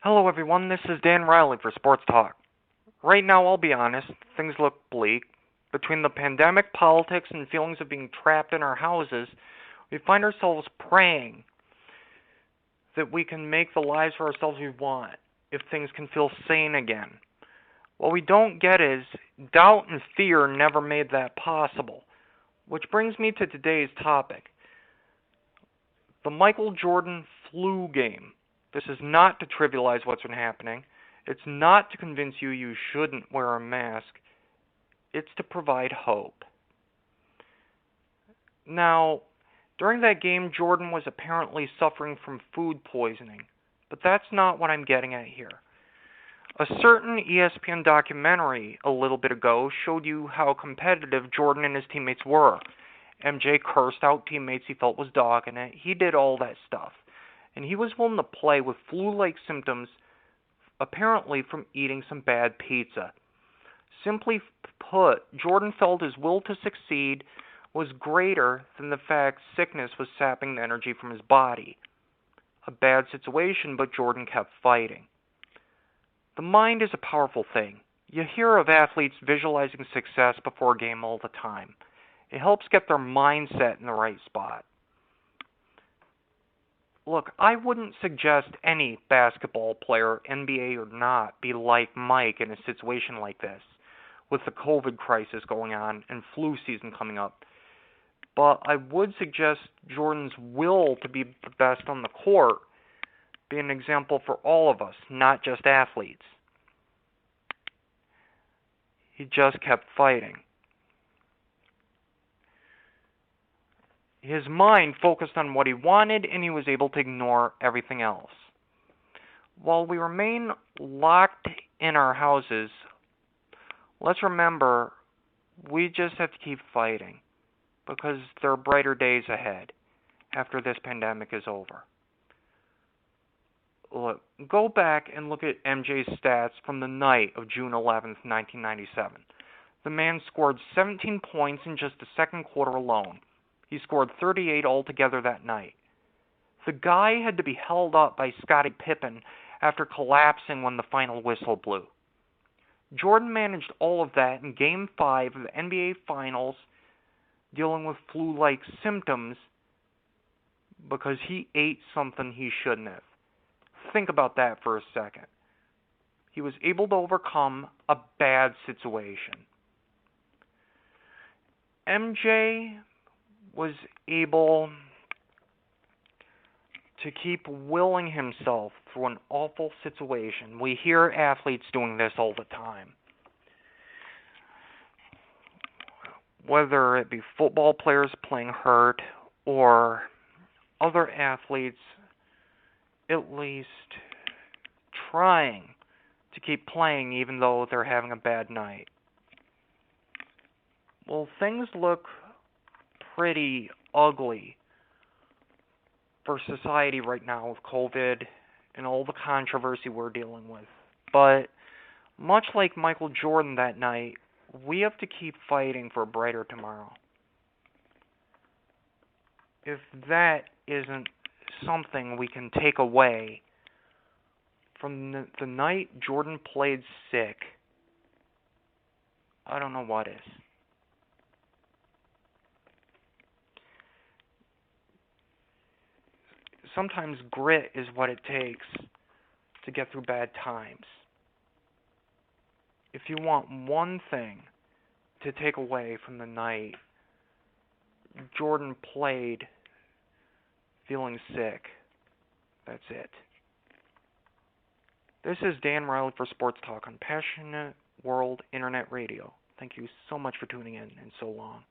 Hello, everyone. This is Dan Riley for Sports Talk. Right now, I'll be honest, things look bleak. Between the pandemic, politics, and feelings of being trapped in our houses, we find ourselves praying that we can make the lives for ourselves we want if things can feel sane again. What we don't get is doubt and fear never made that possible. Which brings me to today's topic the Micheal Jordan flu game. This is not to trivialize what's been happening. It's not to convince you you shouldn't wear a mask. It's to provide hope. Now, during that game, Jordan was apparently suffering from food poisoning, but that's not what I'm getting at here. A certain ESPN documentary a little bit ago showed you how competitive Jordan and his teammates were. MJ cursed out teammates he felt was dogging it. He did all that stuff. And he was willing to play with flu-like symptoms, apparently from eating some bad pizza. Simply put, Jordan felt his will to succeed was greater than the fact sickness was sapping the energy from his body. A bad situation, but Jordan kept fighting. The mind is a powerful thing. You hear of athletes visualizing success before a game all the time. It helps get their mindset in the right spot. Look, I wouldn't suggest any basketball player, NBA or not, be like Mike in a situation like this, with the COVID crisis going on and flu season coming up. But I would suggest Jordan's will to be the best on the court be an example for all of us, not just athletes. He just kept fighting. His mind focused on what he wanted, and he was able to ignore everything else. While we remain locked in our houses, let's remember we just have to keep fighting because there are brighter days ahead after this pandemic is over. Look, go back and look at MJ's stats from the night of June 11th, 1997. The man scored 17 points in just the second quarter alone. He scored 38 altogether that night. The guy had to be held up by Scottie Pippen after collapsing when the final whistle blew. Jordan managed all of that in Game 5 of the NBA Finals, dealing with flu-like symptoms because he ate something he shouldn't have. Think about that for a second. He was able to overcome a bad situation. MJ was able to keep willing himself through an awful situation. We hear athletes doing this all the time. Whether it be football players playing hurt or other athletes at least trying to keep playing even though they're having a bad night. Well, things look pretty ugly for society right now with COVID and all the controversy we're dealing with. But much like Micheal Jordan that night, we have to keep fighting for a brighter tomorrow. If that isn't something we can take away from the night Jordan played sick, I don't know what is. Sometimes grit is what it takes to get through bad times. If you want one thing to take away from the night Jordan played feeling sick, that's it. This is Dan Riley for Sports Talk on Passionate World Internet Radio. Thank you so much for tuning in and so long.